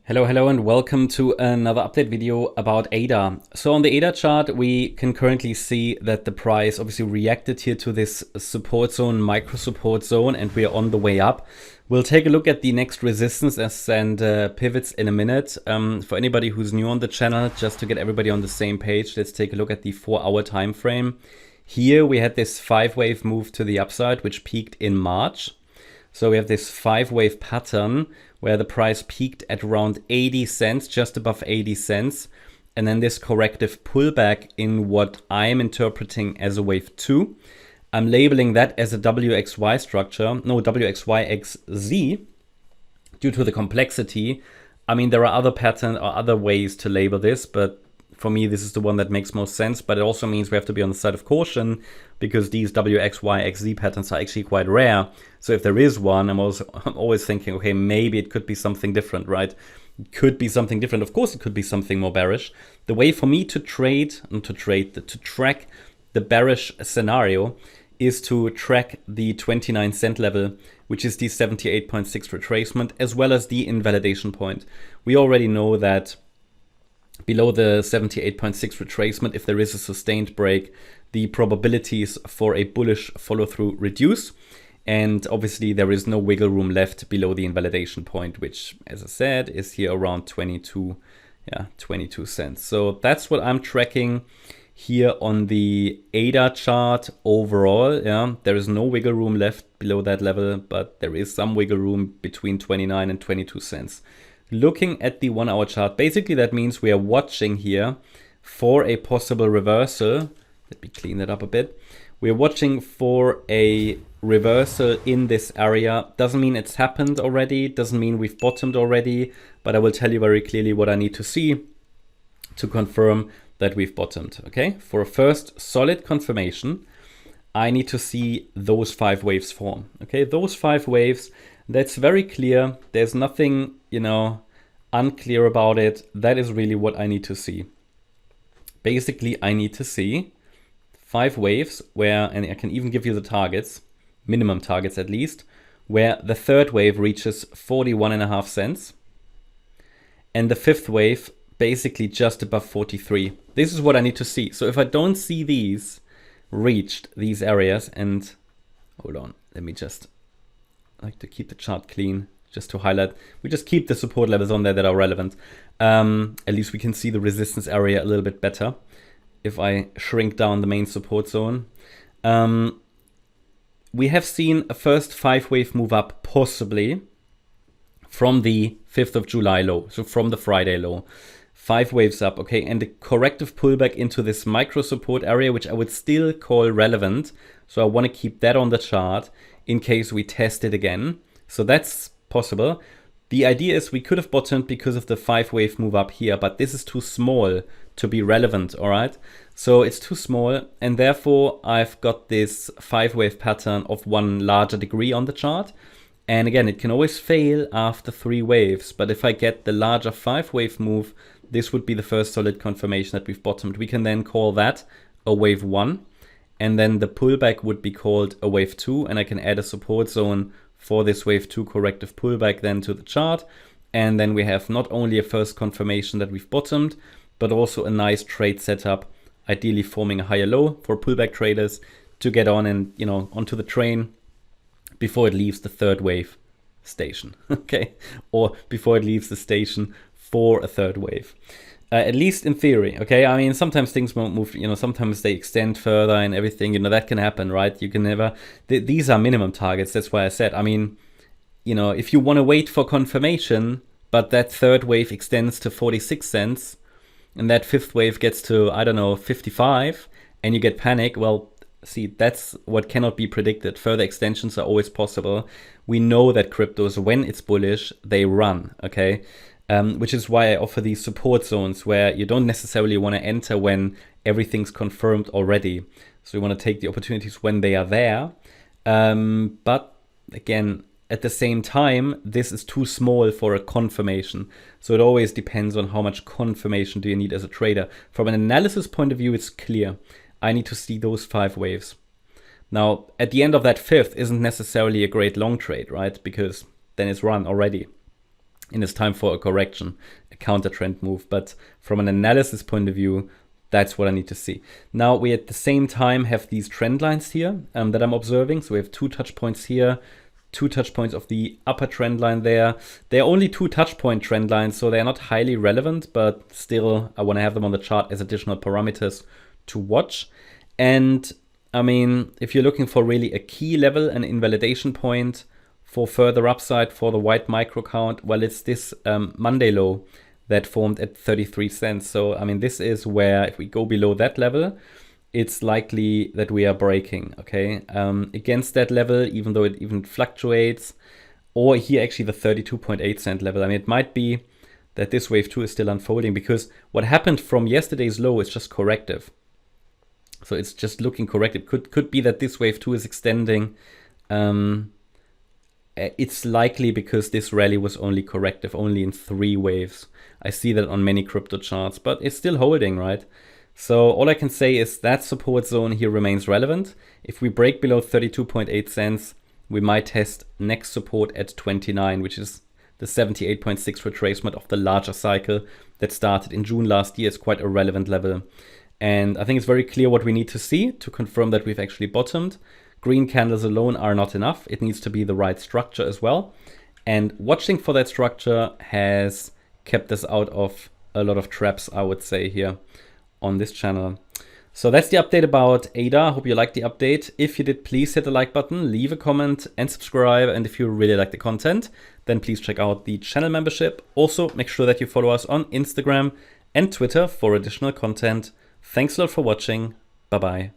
Hello and welcome to another update video about ADA. So on the ADA chart, we can currently see that the price obviously reacted here to this support zone, micro support zone, and we are on the way up. We'll take a look at the next resistance and pivots in a minute. For anybody who's new on the channel, just to get everybody on the same page, let's take a look at the 4-hour time frame. Here we had this 5-wave move to the upside, which peaked in March. So we have this 5-wave pattern where the price peaked at around 80 cents, just above 80 cents. And then this corrective pullback in what I'm interpreting as a wave 2. I'm labeling that as a WXY structure, no, WXYXZ, due to the complexity. I mean, there are other patterns or other ways to label this, but for me, this is the one that makes most sense, but it also means we have to be on the side of caution because these WXYXZ patterns are actually quite rare. So if there is one, I'm always thinking, okay, maybe it could be something different, right? It could be something different. Of course, it could be something more bearish. The way for me to track the bearish scenario is to track the 29 cent level, which is the 78.6 retracement, as well as the invalidation point. We already know that below the 78.6 retracement, if there is a sustained break, the probabilities for a bullish follow-through reduce. And obviously there is no wiggle room left below the invalidation point, which, as I said, is here around 22 cents. So that's what I'm tracking here on the ADA chart overall. There is no wiggle room left below that level, but there is some wiggle room between 29 and 22 cents. Looking at the 1-hour chart, basically that means we are watching here for a possible reversal. Let me clean that up a bit. We're watching for a reversal in this area. Doesn't mean it's happened already, doesn't mean we've bottomed already, but I will tell you very clearly what I need to see to confirm that we've bottomed, okay? For a first solid confirmation, I need to see those 5 waves form, okay? Those 5 waves, that's very clear. There's nothing, unclear about it. That is really what I need to see. Basically, I need to see 5 waves where, and I can even give you the targets, minimum targets at least, where the 3rd wave reaches 41.5 cents and the 5th wave basically just above 43. This is what I need to see. So if I don't see these reached, these areas, and hold on, let me just, I like to keep the chart clean just to highlight. We just keep the support levels on there that are relevant. At least we can see the resistance area a little bit better if I shrink down the main support zone. We have seen a first 5-wave move up, possibly from the 5th of July low, so from the Friday low. 5 waves up, okay, and a corrective pullback into this micro support area, which I would still call relevant. So I want to keep that on the chart in case we test it again. So that's possible. The idea is we could have bottomed because of the 5-wave move up here, but this is too small to be relevant, all right? So it's too small, and therefore I've got this 5-wave pattern of one larger degree on the chart. And again, it can always fail after 3 waves, but if I get the larger 5-wave move, this would be the first solid confirmation that we've bottomed. We can then call that a wave 1, and then the pullback would be called a wave 2, and I can add a support zone for this wave 2 corrective pullback then to the chart. And then we have not only a first confirmation that we've bottomed, but also a nice trade setup, ideally forming a higher low for pullback traders to get on and, onto the train before it leaves the 3rd wave station, okay? Or before it leaves the station for a 3rd wave. At least in theory, okay? I mean, sometimes things won't move, sometimes they extend further and everything, that can happen, right? You can never, these are minimum targets. That's why I said, I mean, if you want to wait for confirmation, but that 3rd wave extends to 46 cents and that 5th wave gets to, I don't know, 55 and you get panic, well, see, that's what cannot be predicted. Further extensions are always possible. We know that cryptos, when it's bullish, they run, okay? Which is why I offer these support zones where you don't necessarily want to enter when everything's confirmed already. So you want to take the opportunities when they are there. But again, at the same time, this is too small for a confirmation. So it always depends on how much confirmation do you need as a trader. From an analysis point of view, it's clear. I need to see those 5 waves. Now, at the end of that 5th isn't necessarily a great long trade, right? Because then it's run already. and it's time for a correction, a counter trend move. But from an analysis point of view, that's what I need to see. Now we at the same time have these trend lines here that I'm observing. So we have 2 touch points here, 2 touch points of the upper trend line there. They're only 2 touch point trend lines, so they're not highly relevant, but still I want to have them on the chart as additional parameters to watch. And I mean, if you're looking for really a key level, an invalidation point for further upside for the white micro count, well, it's this Monday low that formed at 33 cents. So, I mean, this is where if we go below that level, it's likely that we are breaking, okay? Against that level, even though it even fluctuates, or here actually the 32.8 cent level. I mean, it might be that this wave 2 is still unfolding, because what happened from yesterday's low is just corrective. So it's just looking corrective. Could be that this wave 2 is extending. It's likely because this rally was only corrective, only in 3 waves. I see that on many crypto charts, but it's still holding, right? So all I can say is that support zone here remains relevant. If we break below 32.8 cents, we might test next support at 29, which is the 78.6 retracement of the larger cycle that started in June last year. It's quite a relevant level. And I think it's very clear what we need to see to confirm that we've actually bottomed. Green candles alone are not enough. It needs to be the right structure as well. And watching for that structure has kept us out of a lot of traps, I would say, here on this channel. So that's the update about ADA. Hope you liked the update. If you did, please hit the like button, leave a comment and subscribe. And if you really like the content, then please check out the channel membership. Also, make sure that you follow us on Instagram and Twitter for additional content. Thanks a lot for watching. Bye-bye.